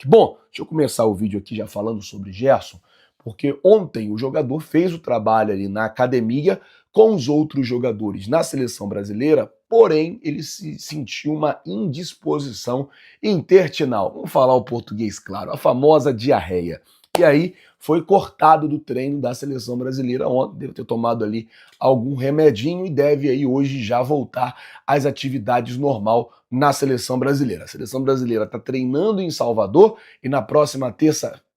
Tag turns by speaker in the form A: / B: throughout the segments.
A: Bom, deixa eu começar o vídeo aqui já falando sobre Gerson, porque ontem o jogador fez o trabalho ali na academia com os outros jogadores na seleção brasileira, porém ele se sentiu uma indisposição intestinal. Vamos falar o português claro, a famosa diarreia. E aí foi cortado do treino da seleção brasileira ontem, deve ter tomado ali algum remedinho e deve aí hoje já voltar às atividades normal na seleção brasileira. A seleção brasileira está treinando em Salvador e na próxima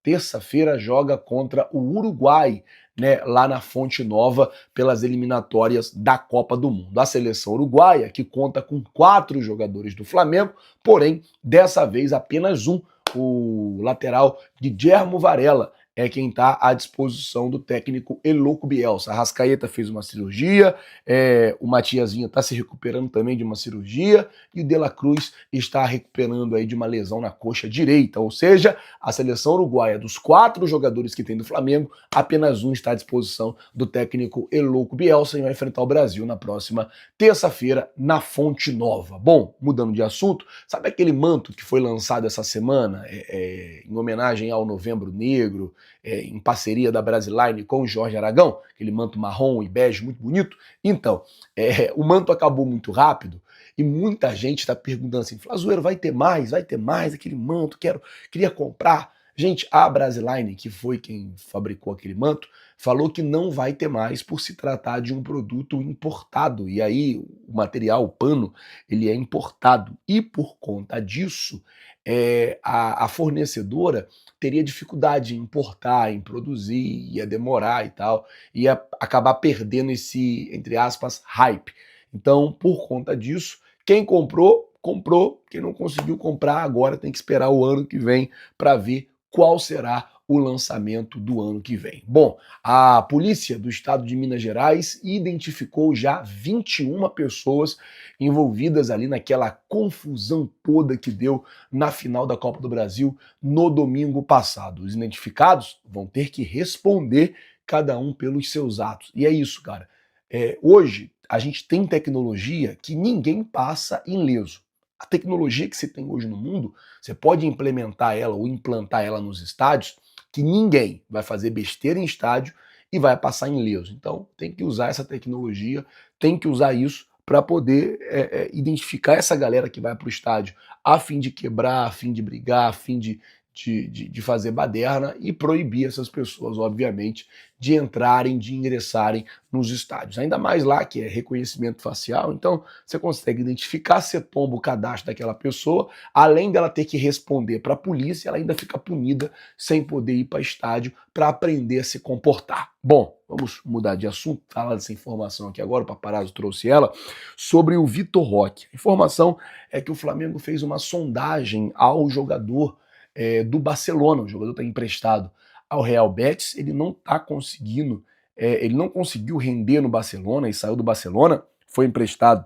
A: terça-feira joga contra o Uruguai, né, lá na Fonte Nova, pelas eliminatórias da Copa do Mundo. A seleção uruguaia, que conta com 4 jogadores do Flamengo, porém, dessa vez apenas um, o lateral Guillermo Varela, é quem está à disposição do técnico Eloco Bielsa. A Arrascaeta fez uma cirurgia, o Matiazinho está se recuperando também de uma cirurgia, e o De La Cruz está recuperando aí de uma lesão na coxa direita, ou seja, a seleção uruguaia, dos 4 jogadores que tem do Flamengo, apenas um está à disposição do técnico Eloco Bielsa e vai enfrentar o Brasil na próxima terça-feira na Fonte Nova. Bom, mudando de assunto, sabe aquele manto que foi lançado essa semana em homenagem ao Novembro Negro, em parceria da Brasiline com o Jorge Aragão, aquele manto marrom e bege muito bonito? Então, o manto acabou muito rápido e muita gente está perguntando assim, Flazoeiro, vai ter mais aquele manto, queria comprar. Gente, a Brasiline, que foi quem fabricou aquele manto, falou que não vai ter mais por se tratar de um produto importado. E aí o material, o pano, ele é importado. E por conta disso, a fornecedora teria dificuldade em importar, em produzir, ia demorar e tal, ia acabar perdendo esse, entre aspas, hype. Então, por conta disso, quem comprou, comprou. Quem não conseguiu comprar, agora tem que esperar o ano que vem para ver qual será o lançamento do ano que vem. Bom, a polícia do estado de Minas Gerais identificou já 21 pessoas envolvidas ali naquela confusão toda que deu na final da Copa do Brasil no domingo passado. Os identificados vão ter que responder cada um pelos seus atos. E é isso, cara. Hoje a gente tem tecnologia que ninguém passa ileso. A tecnologia que você tem hoje no mundo, você pode implementar ela ou implantar ela nos estádios, que ninguém vai fazer besteira em estádio e vai passar ileso. Então tem que usar essa tecnologia, tem que usar isso para poder identificar essa galera que vai para o estádio a fim de quebrar, a fim de brigar, a fim de fazer baderna e proibir essas pessoas, obviamente, de entrarem, de ingressarem nos estádios. Ainda mais lá que é reconhecimento facial, então você consegue identificar se tomba o cadastro daquela pessoa, além dela ter que responder para a polícia, ela ainda fica punida sem poder ir para estádio para aprender a se comportar. Bom, vamos mudar de assunto, falar dessa informação aqui agora, o Paparazzo trouxe ela, sobre o Vitor Roque. A informação é que o Flamengo fez uma sondagem ao jogador do Barcelona, o jogador está emprestado ao Real Betis, ele não está conseguindo, ele não conseguiu render no Barcelona e saiu do Barcelona, foi emprestado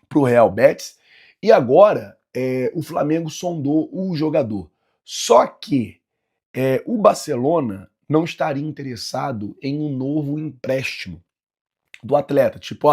A: para o Real Betis e agora o Flamengo sondou o jogador. Só que o Barcelona não estaria interessado em um novo empréstimo do atleta, tipo,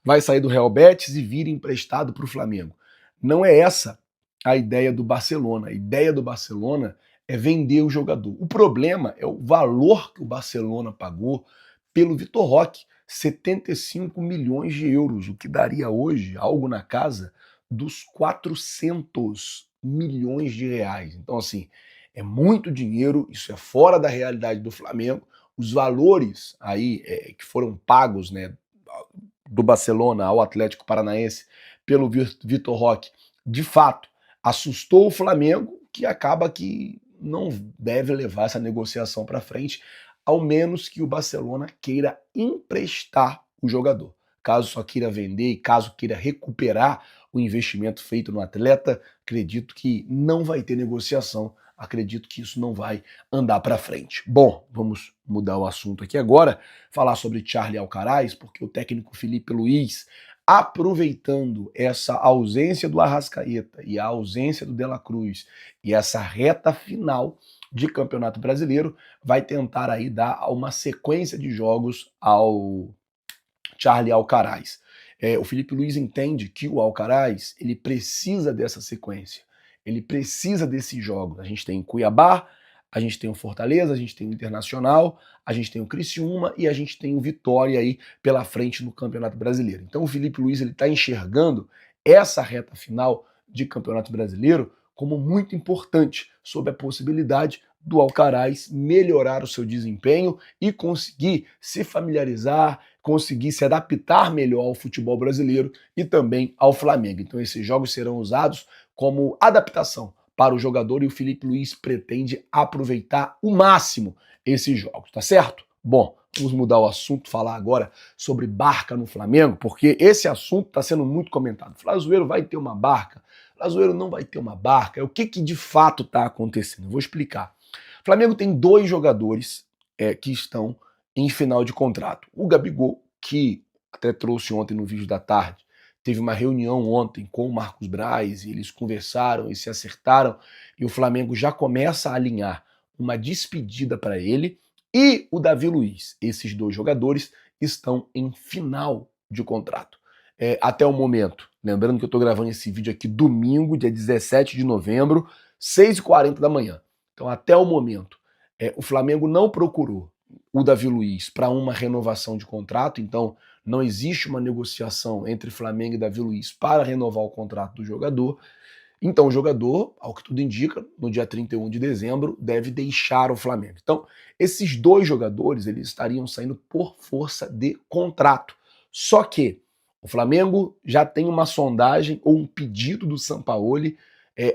A: vai sair do Real Betis e vir emprestado para o Flamengo. Não é essa a ideia do Barcelona. A ideia do Barcelona é vender o jogador. O problema é o valor que o Barcelona pagou pelo Vitor Roque, 75 milhões de euros, o que daria hoje algo na casa dos 400 milhões de reais. Então, assim, é muito dinheiro, isso é fora da realidade do Flamengo. Os valores aí que foram pagos, né, do Barcelona ao Atlético Paranaense pelo Vitor Roque, de fato, assustou o Flamengo, que acaba que não deve levar essa negociação para frente, ao menos que o Barcelona queira emprestar o jogador. Caso só queira vender e caso queira recuperar o investimento feito no atleta, acredito que não vai ter negociação, acredito que isso não vai andar para frente. Bom, vamos mudar o assunto aqui agora, falar sobre Charlie Alcaraz, porque o técnico Felipe Luiz, aproveitando essa ausência do Arrascaeta e a ausência do De La Cruz e essa reta final de Campeonato Brasileiro, vai tentar aí dar uma sequência de jogos ao Charlie Alcaraz. O Felipe Luiz entende que o Alcaraz ele precisa dessa sequência. ele precisa desses jogos. A gente tem Cuiabá, a gente tem o Fortaleza, a gente tem o Internacional, a gente tem o Criciúma e a gente tem o Vitória aí pela frente no Campeonato Brasileiro. Então o Felipe Luiz está enxergando essa reta final de Campeonato Brasileiro como muito importante, sob a possibilidade do Alcaraz melhorar o seu desempenho e conseguir se familiarizar, conseguir se adaptar melhor ao futebol brasileiro e também ao Flamengo. Então esses jogos serão usados como adaptação para o jogador e o Felipe Luiz pretende aproveitar o máximo esses jogos, tá certo? Bom, vamos mudar o assunto, falar agora sobre Barca no Flamengo, porque esse assunto está sendo muito comentado. Flazoeiro vai ter uma Barca? Flazoeiro não vai ter uma Barca? O que de fato está acontecendo? Eu vou explicar. O Flamengo tem 2 jogadores que estão em final de contrato. O Gabigol, que até trouxe ontem no vídeo da tarde, teve uma reunião ontem com o Marcos Braz e eles conversaram e se acertaram e o Flamengo já começa a alinhar uma despedida para ele. E o Davi Luiz, esses 2 jogadores estão em final de contrato. Até o momento, lembrando que eu estou gravando esse vídeo aqui domingo, dia 17 de novembro, 6h40 da manhã. Então até o momento, o Flamengo não procurou o Davi Luiz para uma renovação de contrato, então não existe uma negociação entre Flamengo e Davi Luiz para renovar o contrato do jogador. Então o jogador, ao que tudo indica, no dia 31 de dezembro, deve deixar o Flamengo. Então esses 2 jogadores eles estariam saindo por força de contrato. Só que o Flamengo já tem uma sondagem ou um pedido do Sampaoli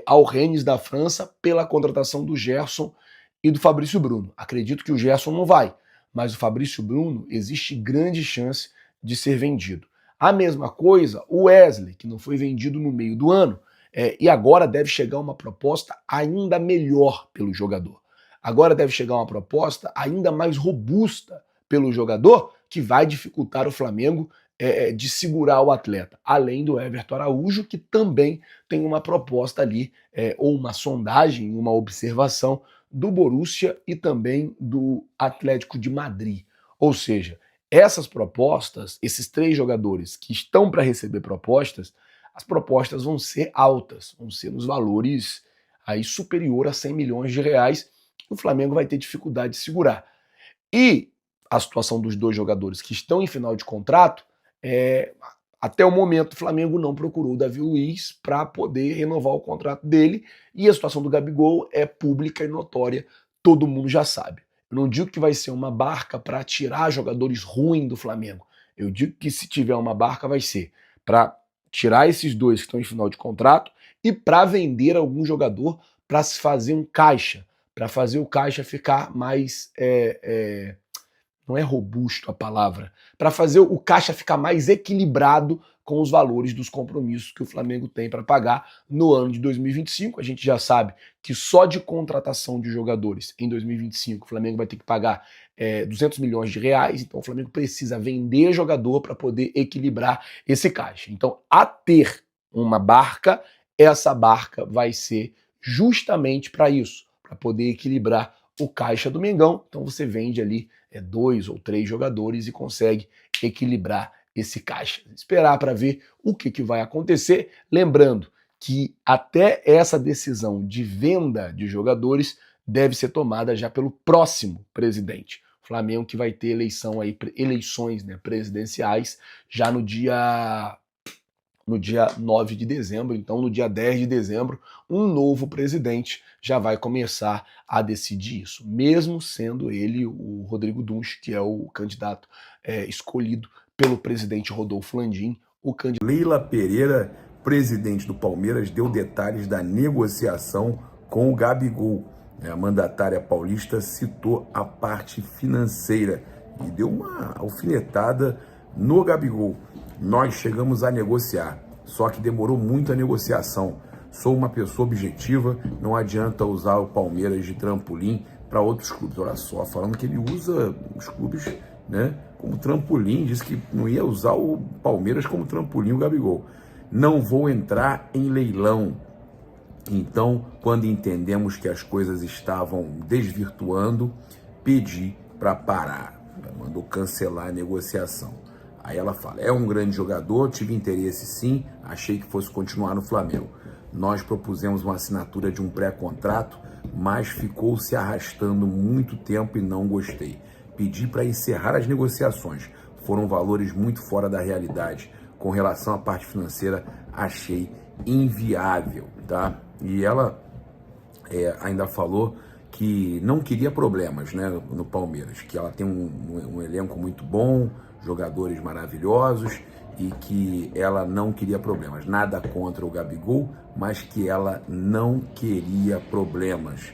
A: ao Rennes da França pela contratação do Gerson e do Fabrício Bruno. Acredito que o Gerson não vai, mas o Fabrício Bruno existe grande chance de ser vendido. A mesma coisa o Wesley, que não foi vendido no meio do ano, e agora deve chegar uma proposta ainda melhor pelo jogador. Agora deve chegar uma proposta ainda mais robusta pelo jogador, que vai dificultar o Flamengo de segurar o atleta. Além do Everton Araújo, que também tem uma proposta ali, ou uma sondagem, uma observação do Borussia e também do Atlético de Madrid. Ou seja, essas propostas, esses 3 jogadores que estão para receber propostas, as propostas vão ser altas, vão ser nos valores aí superior a 100 milhões de reais, que o Flamengo vai ter dificuldade de segurar. E a situação dos 2 jogadores que estão em final de contrato, até o momento o Flamengo não procurou o Davi Luiz para poder renovar o contrato dele, e a situação do Gabigol é pública e notória, todo mundo já sabe. Eu não digo que vai ser uma barca para tirar jogadores ruins do Flamengo, eu digo que se tiver uma barca vai ser para tirar esses 2 que estão em final de contrato e para vender algum jogador para se fazer um caixa, para fazer o caixa ficar mais... não é robusto a palavra, para fazer o caixa ficar mais equilibrado com os valores dos compromissos que o Flamengo tem para pagar no ano de 2025. A gente já sabe que só de contratação de jogadores em 2025 o Flamengo vai ter que pagar 200 milhões de reais, então o Flamengo precisa vender jogador para poder equilibrar esse caixa. Então, a ter uma barca, essa barca vai ser justamente para isso, para poder equilibrar o caixa do Mengão. Então você vende ali 2 ou 3 jogadores e consegue equilibrar esse caixa. Esperar para ver o que vai acontecer. Lembrando que até essa decisão de venda de jogadores deve ser tomada já pelo próximo presidente. O Flamengo que vai ter eleições presidenciais já no dia 9 de dezembro, então no dia 10 de dezembro, um novo presidente já vai começar a decidir isso, mesmo sendo ele o Rodrigo Dunch, que é o candidato escolhido pelo presidente Rodolfo Landim.
B: Leila Pereira, presidente do Palmeiras, deu detalhes da negociação com o Gabigol. A mandatária paulista citou a parte financeira e deu uma alfinetada no Gabigol. Nós chegamos a negociar, só que demorou muito a negociação. Sou uma pessoa objetiva, não adianta usar o Palmeiras de trampolim para outros clubes. Olha só, falando que ele usa os clubes, como trampolim, disse que não ia usar o Palmeiras como trampolim, o Gabigol. Não vou entrar em leilão. Então, quando entendemos que as coisas estavam desvirtuando, pedi para parar. Mandou cancelar a negociação. Aí ela fala, é um grande jogador, tive interesse sim, achei que fosse continuar no Flamengo. Nós propusemos uma assinatura de um pré-contrato, mas ficou se arrastando muito tempo e não gostei. Pedi para encerrar as negociações. Foram valores muito fora da realidade. Com relação à parte financeira, achei inviável, tá? E ela ainda falou que não queria problemas, né, no Palmeiras, que ela tem um elenco muito bom, jogadores maravilhosos, e que ela não queria problemas. Nada contra o Gabigol, mas que ela não queria problemas.